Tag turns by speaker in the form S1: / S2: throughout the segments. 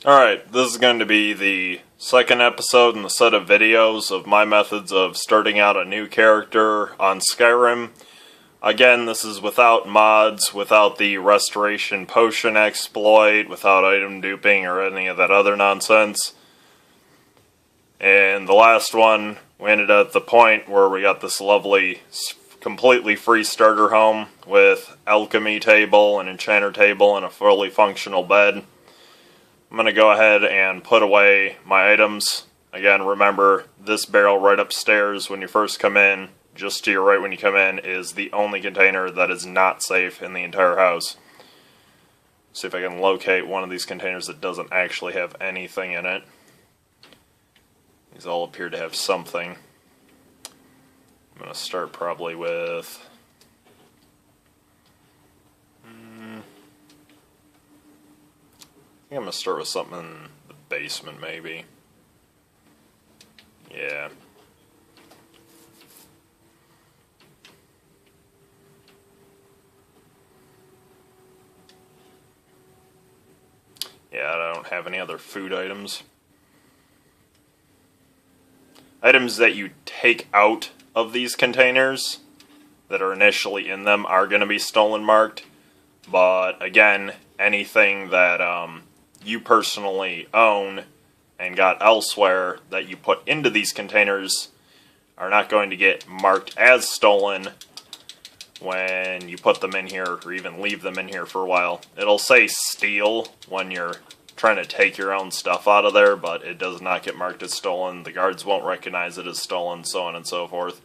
S1: Alright, this is going to be the second episode in the set of videos of my methods of starting out a new character on Skyrim. Again, this is without mods, without the restoration potion exploit, without item duping or any of that other nonsense. And the last one, we ended at the point where we got this lovely, completely free starter home with alchemy table, an enchanter table, and a fully functional bed. I'm going to go ahead and put away my items. Again, remember, this barrel right upstairs when you first come in, just to your right when you come in, is the only container that is not safe in the entire house. See if I can locate one of these containers that doesn't actually have anything in it. These all appear to have something. I'm going to start probably with... I think I'm going to start with something in the basement, maybe. Yeah. Yeah, I don't have any other food items. Items that you take out of these containers that are initially in them are going to be stolen marked. But, again, anything that you personally own and got elsewhere that you put into these containers are not going to get marked as stolen when you put them in here or even leave them in here for a while. It'll say steal when you're trying to take your own stuff out of there, but it does not get marked as stolen. The guards won't recognize it as stolen, so on and so forth.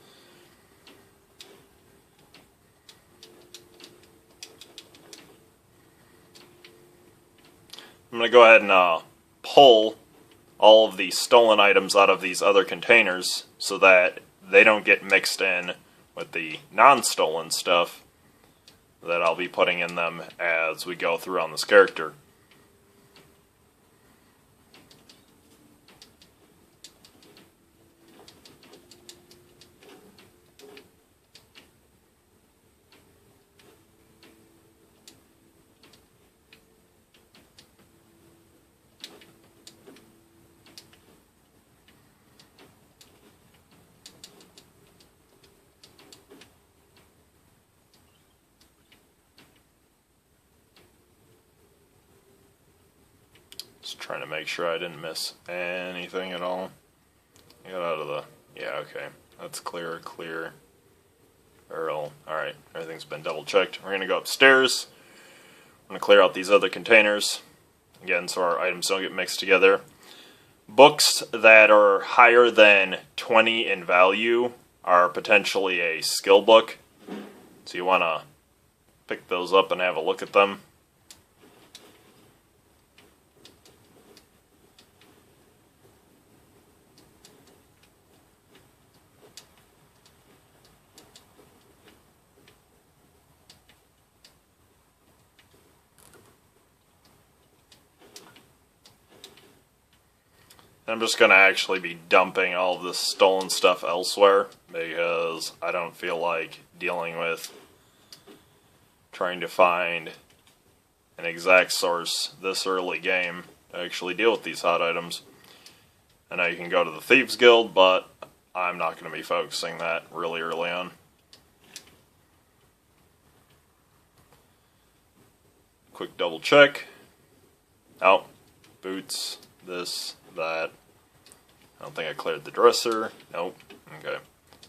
S1: I'm going to go ahead and pull all of the stolen items out of these other containers so that they don't get mixed in with the non-stolen stuff that I'll be putting in them as we go through on this character. Just trying to make sure I didn't miss anything at all. I got out of the... Yeah, okay. That's clear. Barrel. Alright, everything's been double checked. We're going to go upstairs. I'm going to clear out these other containers. Again, so our items don't get mixed together. Books that are higher than 20 in value are potentially a skill book. So you want to pick those up and have a look at them. I'm just going to actually be dumping all of this stolen stuff elsewhere because I don't feel like dealing with trying to find an exact source this early game to actually deal with these hot items. I know you can go to the Thieves Guild, but I'm not going to be focusing that really early on. Quick double check. Oh, boots, this, that. I don't think I cleared the dresser. Nope. Okay.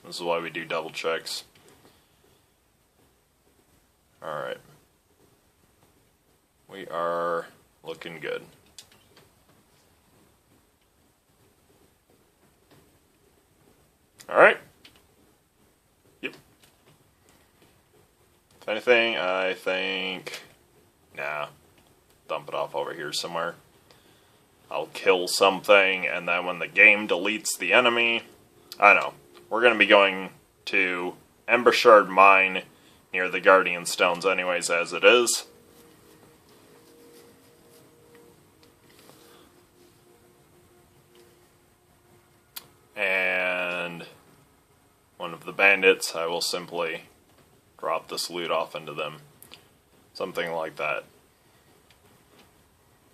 S1: This is why we do double checks. Alright. We are looking good. Alright. Yep. If anything, I think... Nah. Dump it off over here somewhere. I'll kill something, and then when the game deletes the enemy... I know. We're going to be going to Embershard Mine near the Guardian Stones anyways, as it is. And one of the bandits, I will simply drop this loot off into them. Something like that.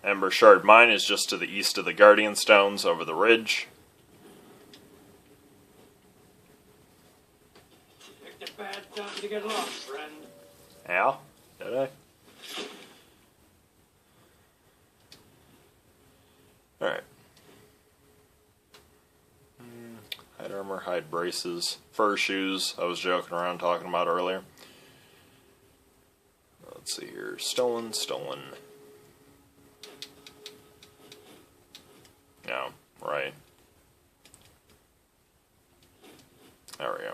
S1: Ember Shard Mine is just to the east of the Guardian Stones over the ridge.
S2: Picked a bad time to get lost, friend.
S1: Yeah? Did I? Alright. Hide armor, hide braces, fur shoes, I was joking around talking about earlier. Let's see here. Stolen. No, right. There we go.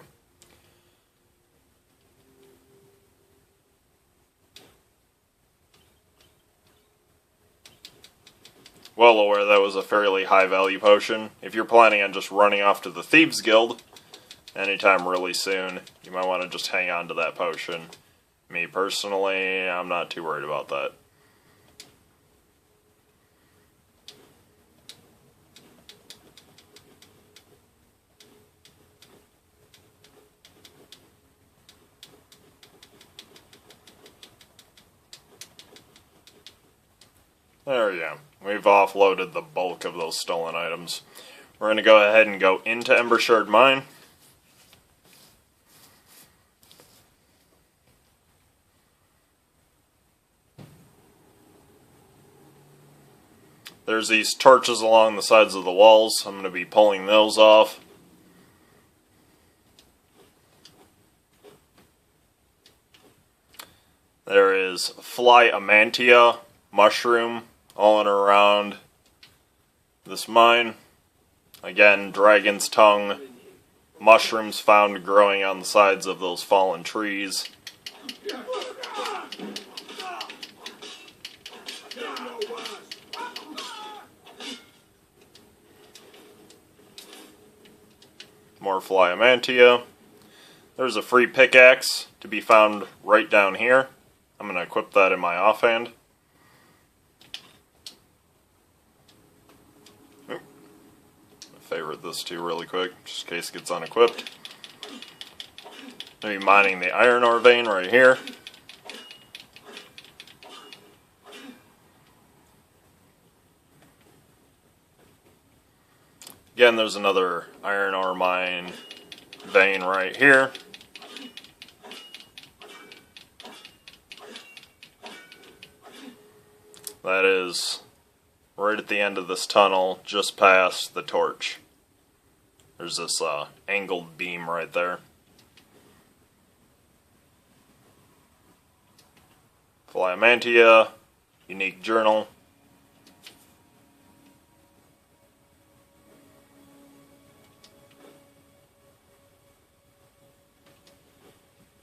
S1: Well aware that was a fairly high value potion. If you're planning on just running off to the Thieves Guild anytime really soon, you might want to just hang on to that potion. Me personally, I'm not too worried about that. There we go. We've offloaded the bulk of those stolen items. We're going to go ahead and go into Ember Shard Mine. There's these torches along the sides of the walls. I'm going to be pulling those off. There is Fly Amantia mushroom all in around this mine. Again, dragon's tongue mushrooms found growing on the sides of those fallen trees. More Fly Amantia. There's a free pickaxe to be found right down here. I'm going to equip that in my offhand. Favorite this too really quick, just in case it gets unequipped. Maybe mining the iron ore vein right here. Again, there's another iron ore mine vein right here. That is right at the end of this tunnel, just past the torch. There's this angled beam right there. Fly Amantia, unique journal.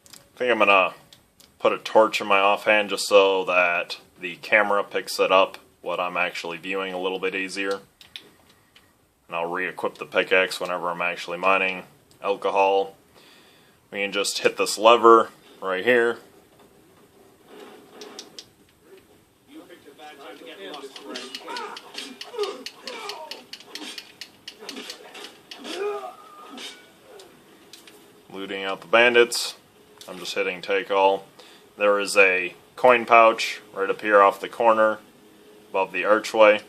S1: I think I'm gonna put a torch in my offhand just so that the camera picks it up, what I'm actually viewing, a little bit easier. And I'll re-equip the pickaxe whenever I'm actually mining alcohol. We can just hit this lever right here.
S2: You picked a bad time to get lost, friend.
S1: Looting out the bandits. I'm just hitting take all. There is a coin pouch right up here off the corner above the archway.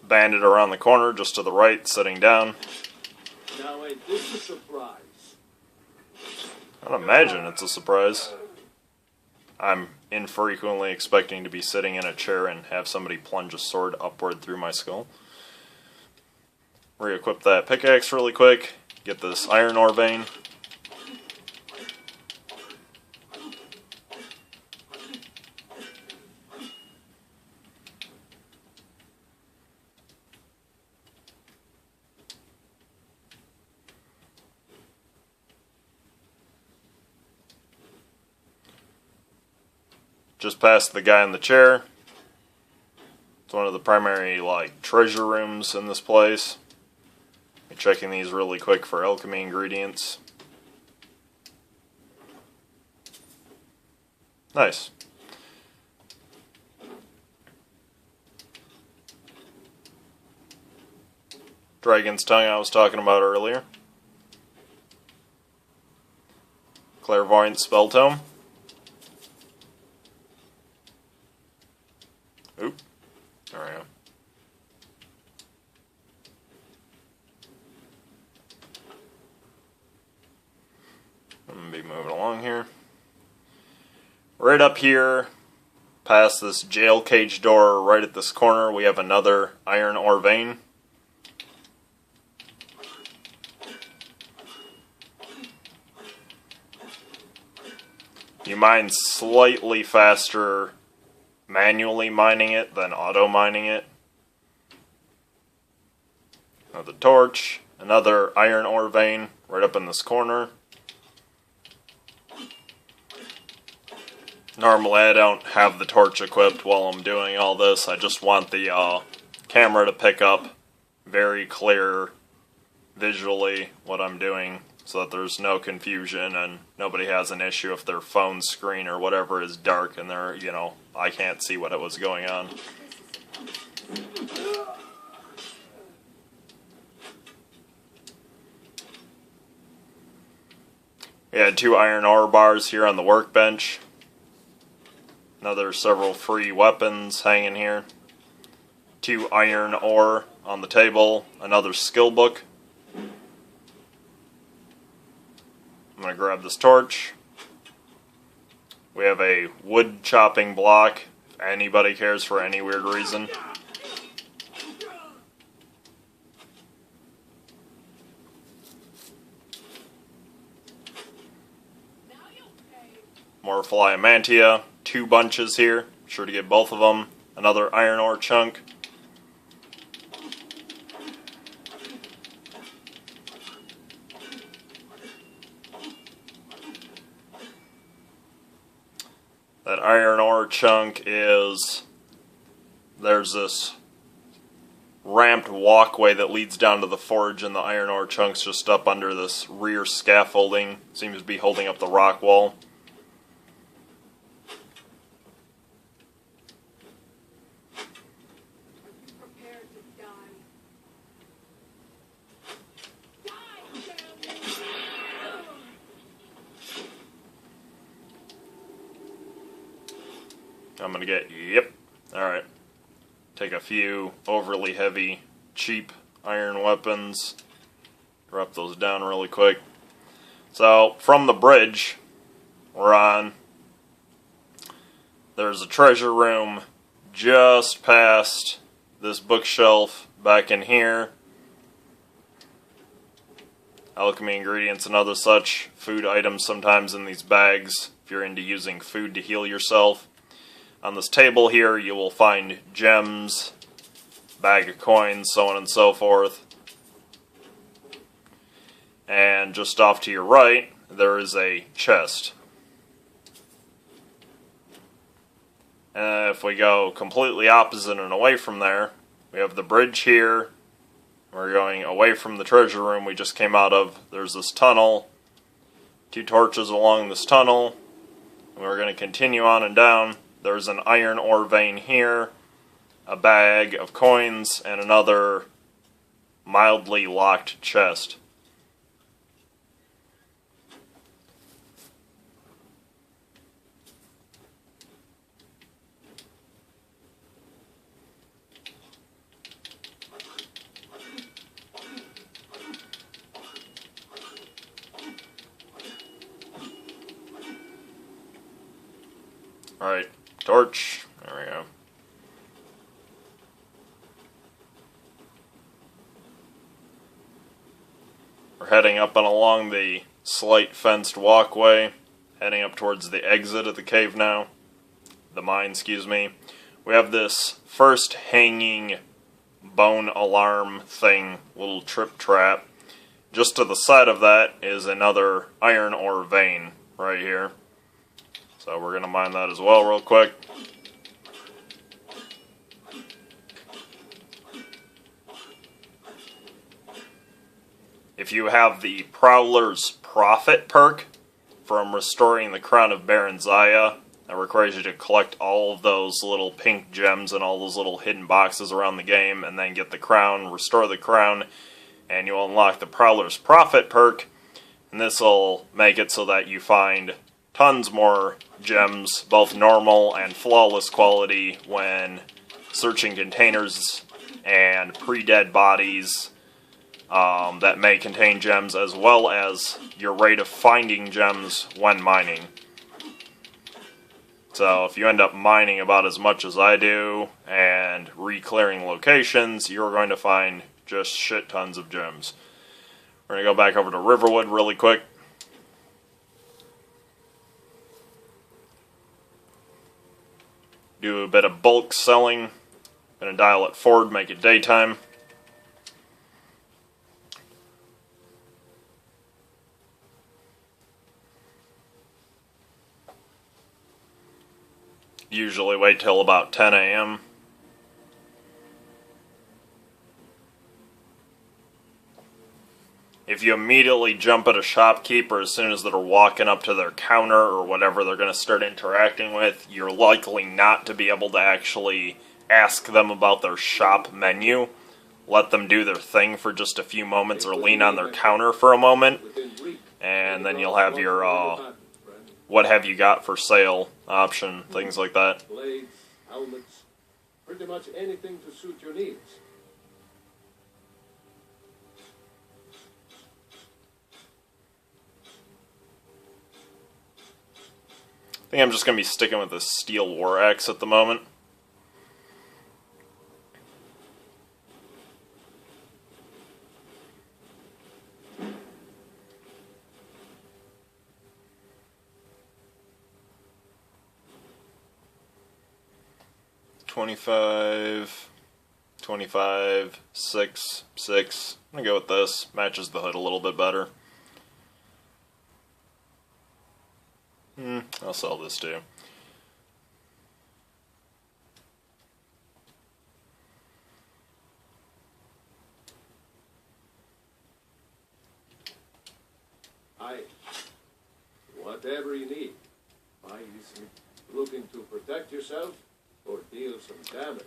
S1: Bandit around the corner just to the right, sitting down.
S2: Now ain't this a surprise?
S1: I'd imagine it's a surprise. I'm infrequently expecting to be sitting in a chair and have somebody plunge a sword upward through my skull. Re-equip that pickaxe really quick. Get this iron ore vein. Just past the guy in the chair. It's one of the primary treasure rooms in this place. Checking these really quick for alchemy ingredients. Nice. Dragon's tongue I was talking about earlier. Clairvoyant Spell Tome. Oop. There we go. I'm going to be moving along here. Right up here, past this jail cage door, right at this corner, we have another iron ore vein. You mine slightly faster manually mining it than auto mining it. Another torch, another iron ore vein right up in this corner. Normally I don't have the torch equipped while I'm doing all this. I just want the camera to pick up very clear visually what I'm doing so that there's no confusion and nobody has an issue if their phone screen or whatever is dark and they're, you know, I can't see what it was going on. We had 2 iron ore bars here on the workbench. Another several free weapons hanging here. 2 iron ore on the table. Another skill book. I'm going to grab this torch. We have a wood chopping block, if anybody cares for any weird reason. More Flyamantia. 2 bunches here. Sure to get both of them. Another iron ore chunk. That iron ore chunk is... There's this ramped walkway that leads down to the forge, and the iron ore chunk's just up under this rear scaffolding. Seems to be holding up the rock wall. I'm gonna get, yep, alright. Take a few overly heavy, cheap iron weapons. Drop those down really quick. So, from the bridge we're on, there's a treasure room just past this bookshelf back in here. Alchemy ingredients and other such food items sometimes in these bags if you're into using food to heal yourself. On this table here you will find gems, bag of coins, so on and so forth. And just off to your right there is a chest. If we go completely opposite and away from there, we have the bridge here. We're going away from the treasure room we just came out of. There's this tunnel. 2 torches along this tunnel. And we're going to continue on and down. There's an iron ore vein here, a bag of coins, and another mildly locked chest. Alright, torch. There we go. We're heading up and along the slight fenced walkway, heading up towards the exit of the cave now. The mine, excuse me. We have this first hanging bone alarm thing, little trip trap. Just to the side of that is another iron ore vein right here. So we're going to mine that as well real quick. If you have the Prowler's Prophet perk from restoring the Crown of Baron Zaya, that requires you to collect all of those little pink gems and all those little hidden boxes around the game, and then get the crown, restore the crown, and you'll unlock the Prowler's Prophet perk. And this will make it so that you find tons more gems, both normal and flawless quality, when searching containers and pre-dead bodies that may contain gems, as well as your rate of finding gems when mining. So if you end up mining about as much as I do and re-clearing locations, you're going to find just shit tons of gems. We're going to go back over to Riverwood really quick. Do a bit of bulk selling. Going to dial it forward, make it daytime. Usually wait till about 10 a.m. If you immediately jump at a shopkeeper as soon as they're walking up to their counter or whatever they're going to start interacting with, you're likely not to be able to actually ask them about their shop menu. Let them do their thing for just a few moments or lean on their counter for a moment, and then you'll have your what have you got for sale option, things like that.
S3: Blades, helmets, pretty much anything to suit your needs.
S1: I think I'm just going to be sticking with this steel war axe at the moment. $25, $25, $6, $6. I'm going to go with this. Matches the hood a little bit better. I'll sell this too.
S3: Whatever you need. Looking to protect yourself or deal some damage.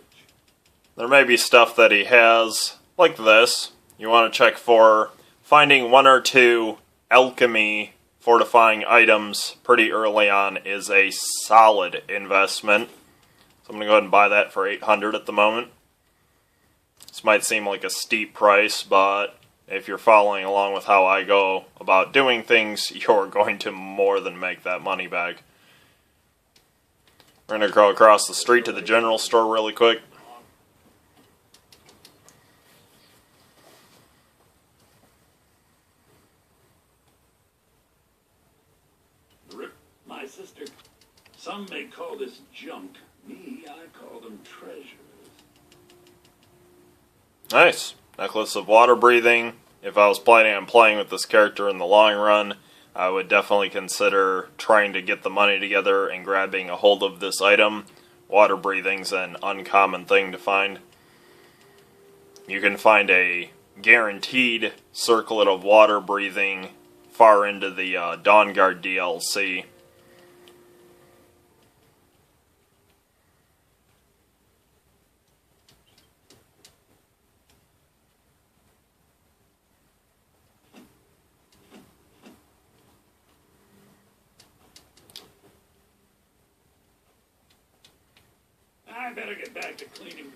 S1: There may be stuff that he has, like this. You want to check for finding one or two alchemy fortifying items pretty early on is a solid investment. So I'm going to go ahead and buy that for $800 at the moment. This might seem like a steep price, but if you're following along with how I go about doing things, you're going to more than make that money back. We're going to go across the street to the general store really quick.
S4: My sister. Some may call this junk. Me, I call them treasures.
S1: Nice. Necklace of water breathing. If I was planning on playing with this character in the long run, I would definitely consider trying to get the money together and grabbing a hold of this item. Water breathing's an uncommon thing to find. You can find a guaranteed circlet of water breathing far into the Dawnguard DLC.
S4: I better get back to cleaning.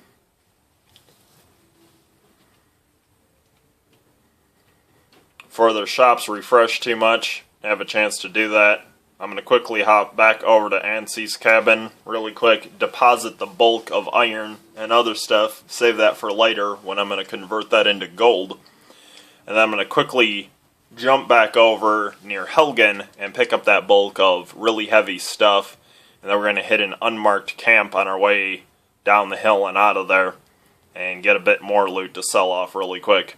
S1: Before their shops refresh too much, have a chance to do that, I'm going to quickly hop back over to Ansie's cabin really quick, deposit the bulk of iron and other stuff, save that for later when I'm going to convert that into gold. And then I'm going to quickly jump back over near Helgen and pick up that bulk of really heavy stuff. And then we're going to hit an unmarked camp on our way down the hill and out of there and get a bit more loot to sell off really quick.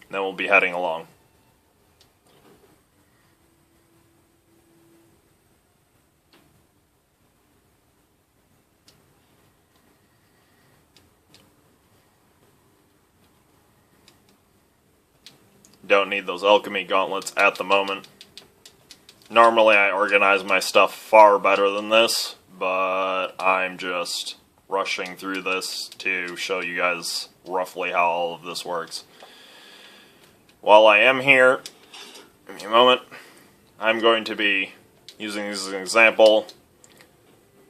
S1: And then we'll be heading along. Don't need those alchemy gauntlets at the moment. Normally I organize my stuff far better than this, but I'm just rushing through this to show you guys roughly how all of this works. While I am here, Give me a moment. I'm going to be using this as an example.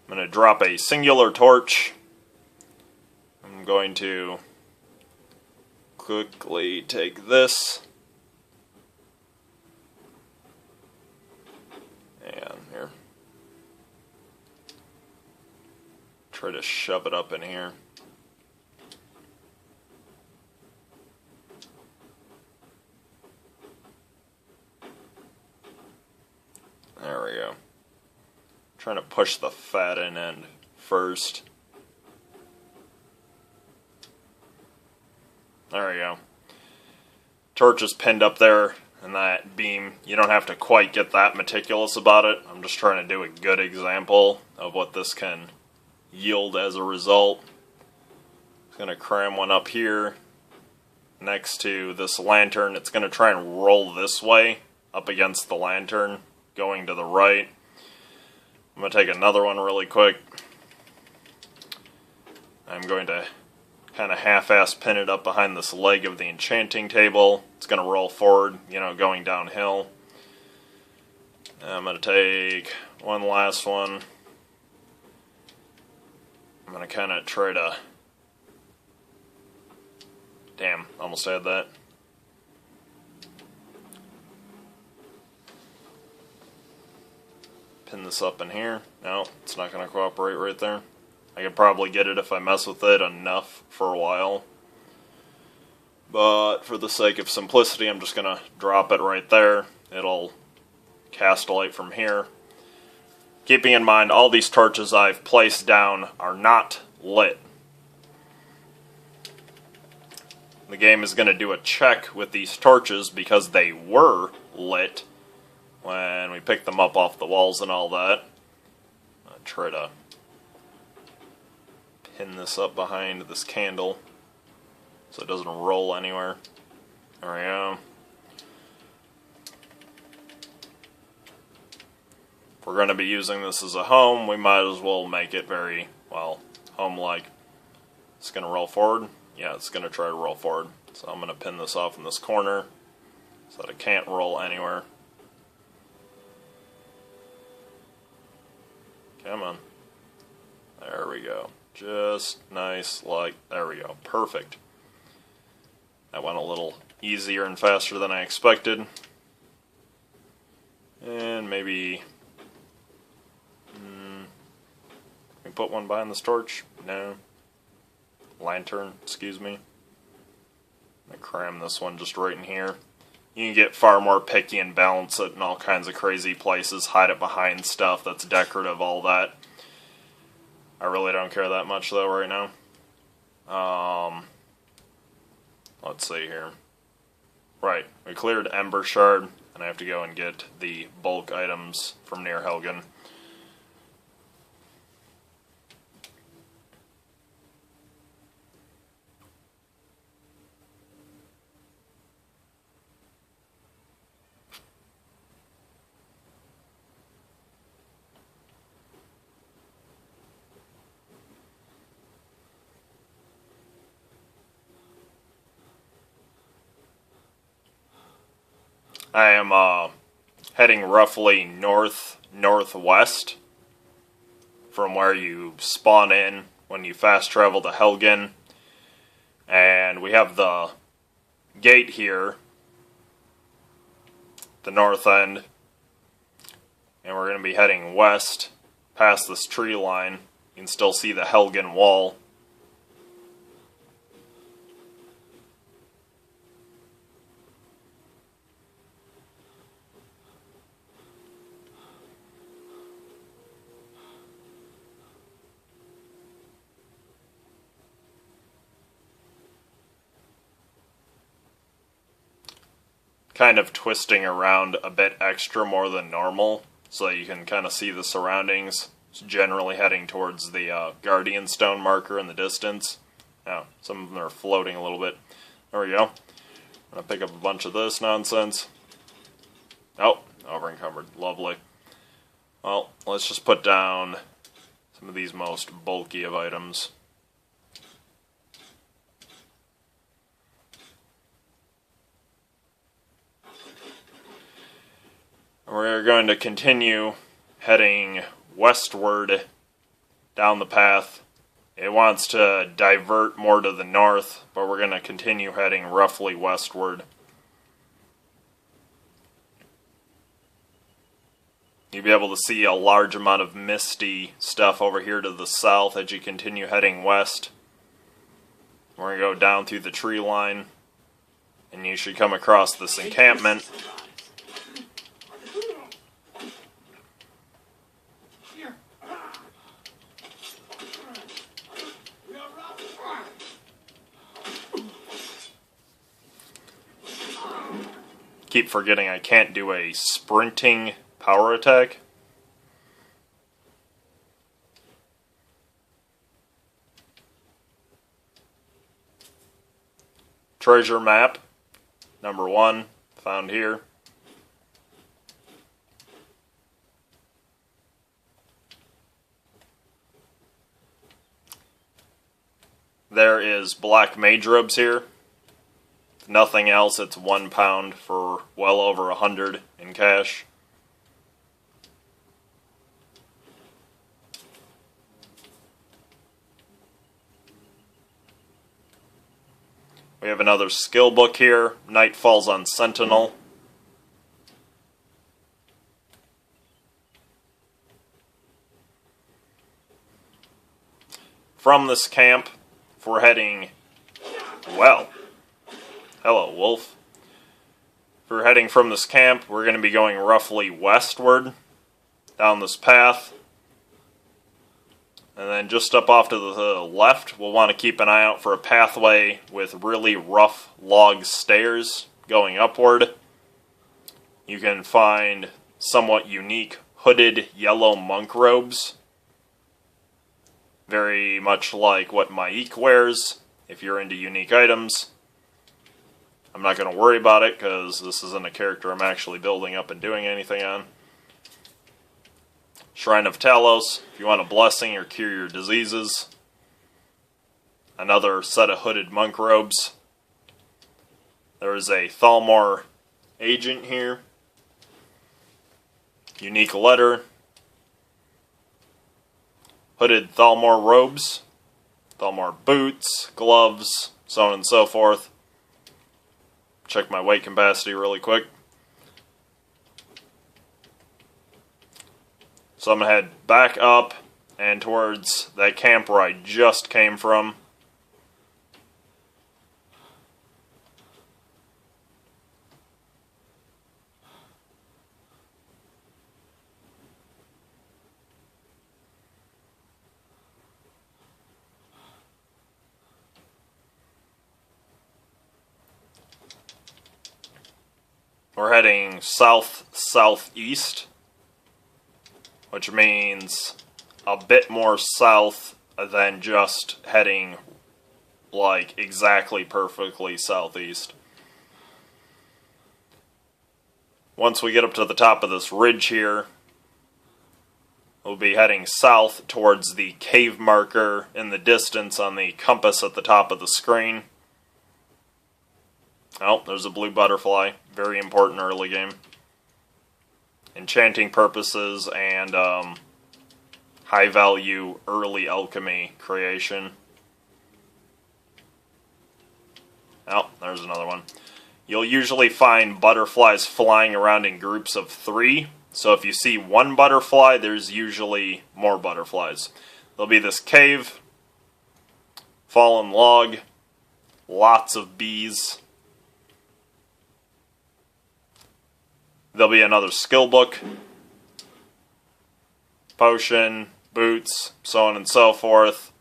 S1: I'm going to drop a singular torch. I'm going to quickly take this. And here. Try to shove it up in here. There we go. Trying to push the fat end first. There we go. Torch is pinned up there in that beam. You don't have to quite get that meticulous about it. I'm just trying to do a good example of what this can yield as a result. I'm going to cram one up here next to this lantern. It's going to try and roll this way up against the lantern, going to the right. I'm going to take another one really quick. I'm going to kind of half-ass pin it up behind this leg of the enchanting table. It's going to roll forward, you know, going downhill. I'm going to take one last one. I'm going to kind of try to... Damn, almost had that. Pin this up in here. No, it's not going to cooperate right there. I could probably get it if I mess with it enough for a while. But for the sake of simplicity, I'm just going to drop it right there. It'll cast a light from here. Keeping in mind, all these torches I've placed down are not lit. The game is going to do a check with these torches because they were lit when we picked them up off the walls and all that. I'll try to pin this up behind this candle so it doesn't roll anywhere. There we go. If we're going to be using this as a home, we might as well make it very, well, home-like. It's going to roll forward. Yeah, it's going to try to roll forward. So I'm going to pin this off in this corner so that it can't roll anywhere. Come on. There we go. Just nice, like, there we go. Perfect. That went a little easier and faster than I expected. And maybe... can we put one behind this torch? No. Lantern, excuse me. I'm going to cram this one just right in here. You can get far more picky and balance it in all kinds of crazy places. Hide it behind stuff that's decorative, all that. I really don't care that much though right now. Let's see here. Right, we cleared Ember Shard, and I have to go and get the bulk items from near Helgen. I am heading roughly north-northwest from where you spawn in when you fast travel to Helgen. And we have the gate here, the north end. And we're going to be heading west past this tree line. You can still see the Helgen wall. Kind of twisting around a bit extra more than normal, so that you can kind of see the surroundings. It's generally heading towards the Guardian Stone marker in the distance. Now, some of them are floating a little bit. There we go. I'm going to pick up a bunch of this nonsense. Oh, over encumbered. Lovely. Well, let's just put down some of these most bulky of items. We're going to continue heading westward down the path. It wants to divert more to the north, but we're going to continue heading roughly westward. You'll be able to see a large amount of misty stuff over here to the south as you continue heading west. We're going to go down through the tree line, and you should come across this encampment. Keep forgetting I can't do a sprinting power attack. Treasure map, number 1, found here. There is black mage robes here. If nothing else, it's £1 for well over 100 in cash. We have another skill book here, Night Falls on Sentinel. From this camp, if we're heading, well, hello wolf. If we're heading from this camp, we're going to be going roughly westward down this path. And then just up off to the left, we'll want to keep an eye out for a pathway with really rough log stairs going upward. You can find somewhat unique hooded yellow monk robes. Very much like what Maik wears, if you're into unique items. I'm not going to worry about it because this isn't a character I'm actually building up and doing anything on. Shrine of Talos, if you want a blessing or cure your diseases. Another set of hooded monk robes. There is a Thalmor agent here. Unique letter. Hooded Thalmor robes. Thalmor boots, gloves, so on and so forth. Check my weight capacity really quick. So I'm going to head back up and towards that camp where I just came from. We're heading south-southeast, which means a bit more south than just heading like exactly perfectly southeast. Once we get up to the top of this ridge here, we'll be heading south towards the cave marker in the distance on the compass at the top of the screen. Oh, there's a blue butterfly. Very important early game. Enchanting purposes and high value early alchemy creation. Oh, there's another one. You'll usually find butterflies flying around in groups of 3. So if you see one butterfly, there's usually more butterflies. There'll be this cave, fallen log, lots of bees. There'll be another skill book, potion, boots, so on and so forth.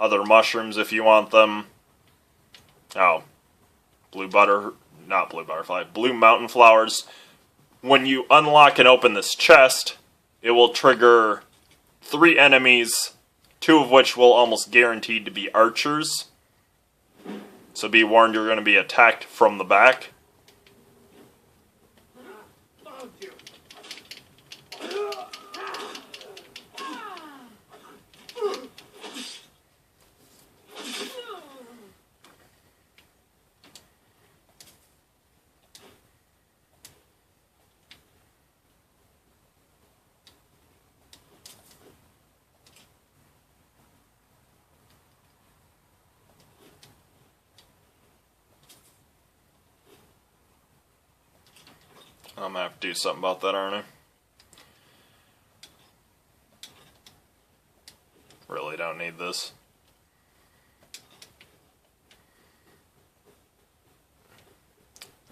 S1: Other mushrooms if you want them. Oh, blue mountain flowers. When you unlock and open this chest, it will trigger 3 enemies, 2 of which will almost guaranteed to be archers. So be warned, you're going to be attacked from the back. I'm gonna have to do something about that, aren't I? Really don't need this.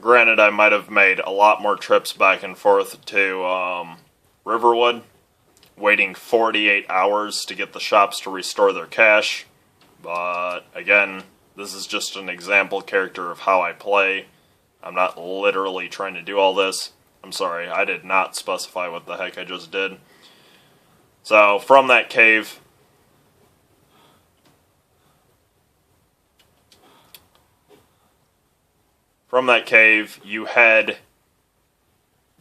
S1: Granted, I might have made a lot more trips back and forth to Riverwood, waiting 48 hours to get the shops to restore their cash. But again, this is just an example character of how I play. I'm not literally trying to do all this. I'm sorry, I did not specify what the heck I just did. So, from that cave, you head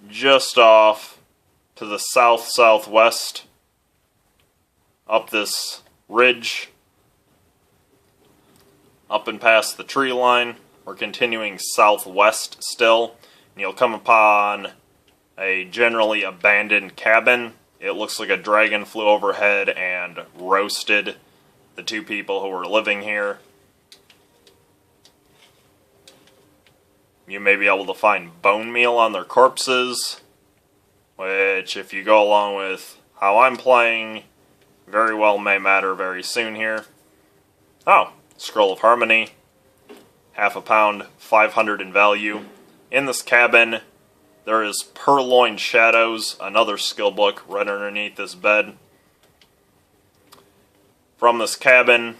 S1: just off to the south-southwest, up this ridge, up and past the tree line. We're continuing southwest still, and you'll come upon a generally abandoned cabin. It looks like a dragon flew overhead and roasted the two people who were living here. You may be able to find bone meal on their corpses, which, if you go along with how I'm playing, very well may matter very soon here. Oh, Scroll of Harmony, half a pound, 500 in value. In this cabin, there is Purloined Shadows, another skill book right underneath this bed. From this cabin,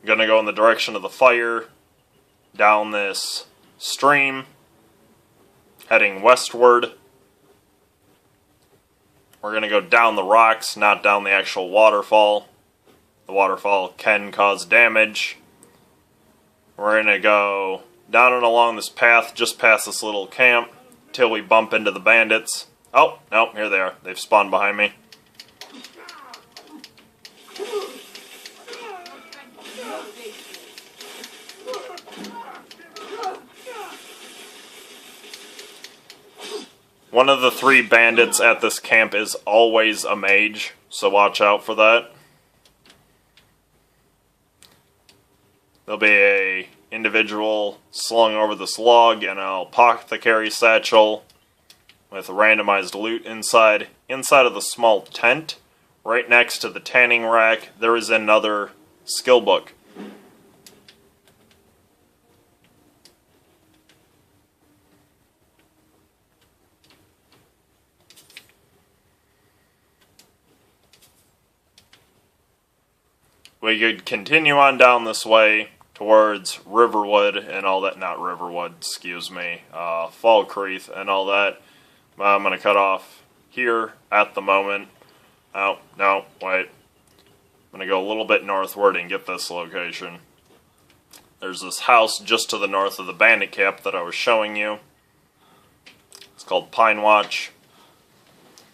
S1: I'm going to go in the direction of the fire, down this stream, heading westward. We're going to go down the rocks, not down the actual waterfall. The waterfall can cause damage. We're going to go down and along this path, just past this little camp, till we bump into the bandits. Oh, no, here they are. They've spawned behind me. One of the 3 bandits at this camp is always a mage, so watch out for that. There'll be a individual slung over this log and an apothecary satchel with randomized loot inside. Inside of the small tent, right next to the tanning rack, there is another skill book. We could continue on down this way towards Riverwood and all that. Not Riverwood, excuse me. Falkreath and all that. I'm going to cut off here at the moment. Oh, no, wait. I'm going to go a little bit northward and get this location. There's this house just to the north of the bandit camp that I was showing you. It's called Pine Watch.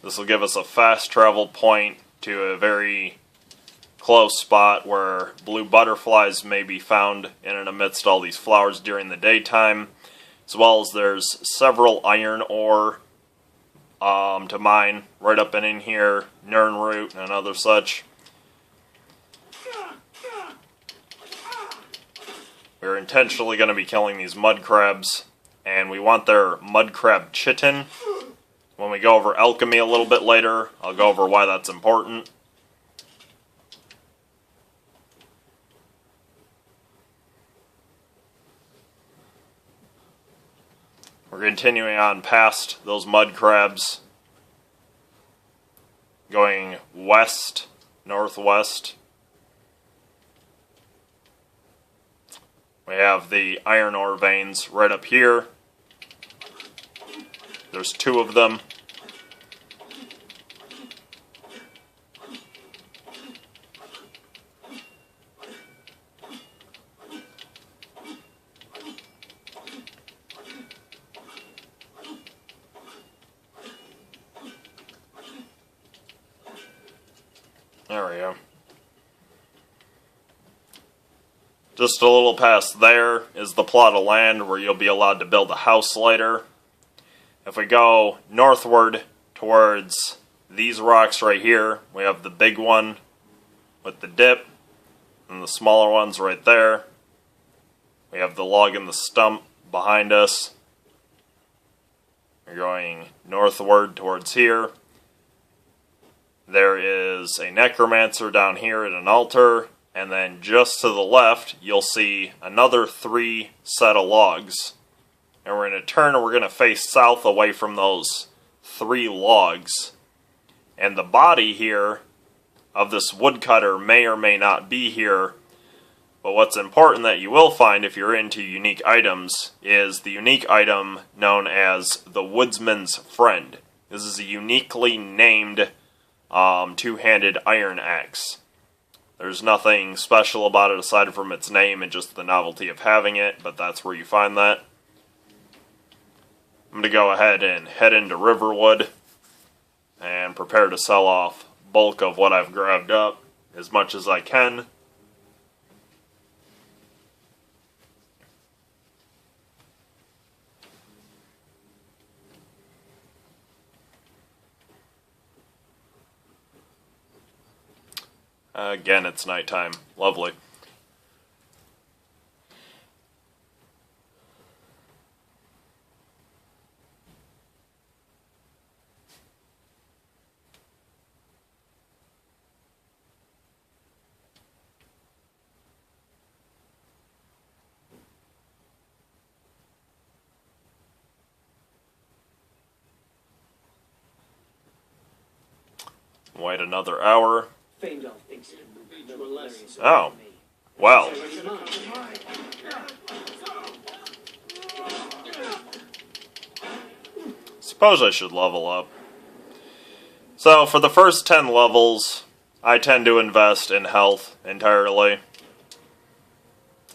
S1: This will give us a fast travel point to a very close spot where blue butterflies may be found in and amidst all these flowers during the daytime, as well as there's several iron ore to mine right up and in here, Nirnroot and other such. We're intentionally going to be killing these mud crabs, and we want their mud crab chitin. When we go over alchemy a little bit later, I'll go over why that's important. We're continuing on past those mud crabs, going west, northwest. We have the iron ore veins right up here. There's 2 of them. There we go. Just a little past there is the plot of land where you'll be allowed to build a house later. If we go northward towards these rocks right here, we have the big one with the dip, and the smaller ones right there. We have the log and the stump behind us. You're going northward towards here. There is a necromancer down here at an altar, and then just to the left, you'll see another 3 set of logs. And we're going to turn and we're going to face south away from those 3 logs. And the body here of this woodcutter may or may not be here. But what's important that you will find if you're into unique items is the unique item known as the Woodsman's Friend. This is a uniquely named two-handed iron axe. There's nothing special about it aside from its name and just the novelty of having it, but that's where you find that. I'm going to go ahead and head into Riverwood and prepare to sell off bulk of what I've grabbed up as much as I can. Again, it's nighttime. Lovely. Wait another hour.
S2: Faendal thinks it would be no less.
S1: Oh. Well. Suppose I should level up. So, for the first 10 levels, I tend to invest in health entirely.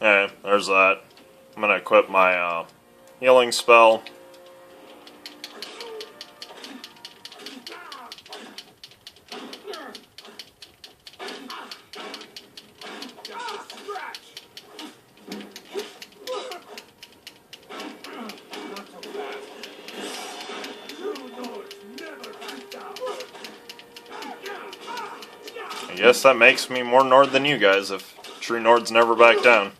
S1: Okay, there's that. I'm gonna equip my healing spell. I guess that makes me more Nord than you guys if true Nords never back down.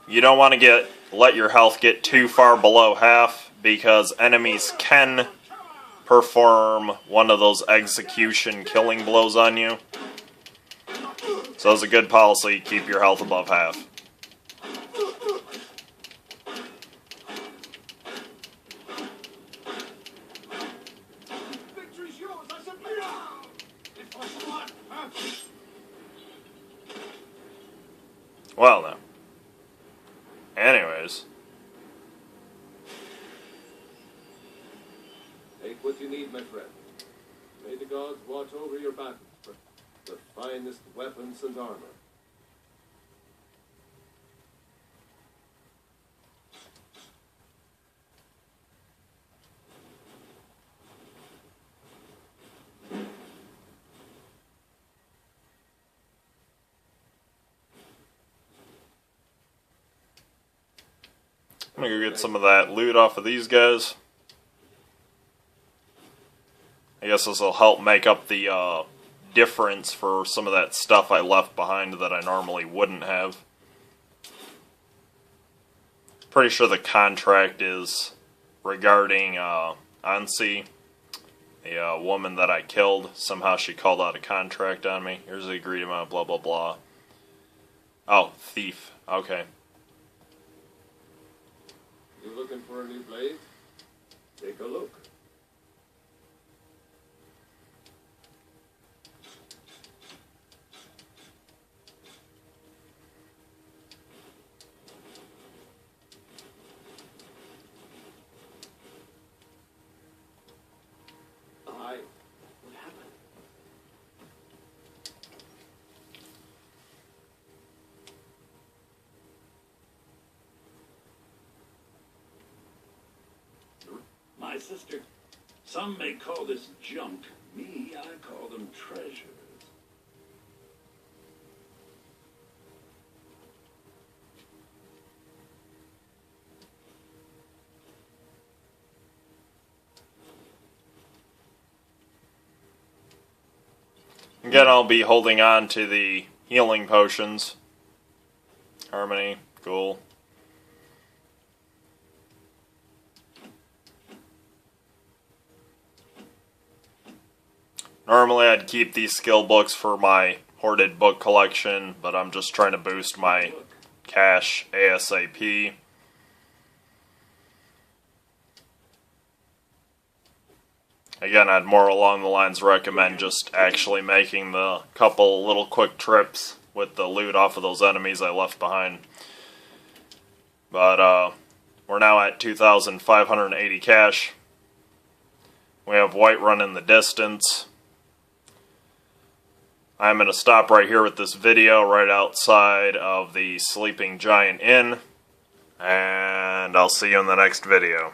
S1: You don't want to let your health get too far below half because enemies can perform one of those execution killing blows on you. So it's a good policy, keep your health above half. Well, now. Anyways.
S3: Take what you need, my friend. May the gods watch over your battles for the finest weapons and armor.
S1: I'm gonna go get some of that loot off of these guys. I guess this will help make up the difference for some of that stuff I left behind that I normally wouldn't have. Pretty sure the contract is regarding Ansi, a woman that I killed. Somehow she called out a contract on me. Here's the agreed amount, blah, blah, blah. Oh, thief. Okay.
S3: You looking for a new blade? Take a look.
S2: Aye. What happened?
S4: My sister, some may call this junk. Me, I call them treasures.
S1: Again, I'll be holding on to the healing potions. Harmony, cool. Normally I'd keep these skill books for my hoarded book collection, but I'm just trying to boost my cash ASAP. Again, I'd more along the lines recommend just actually making the couple little quick trips with the loot off of those enemies I left behind. But we're now at 2,580 cash. We have Whiterun in the distance. I'm going to stop right here with this video right outside of the Sleeping Giant Inn. And I'll see you in the next video.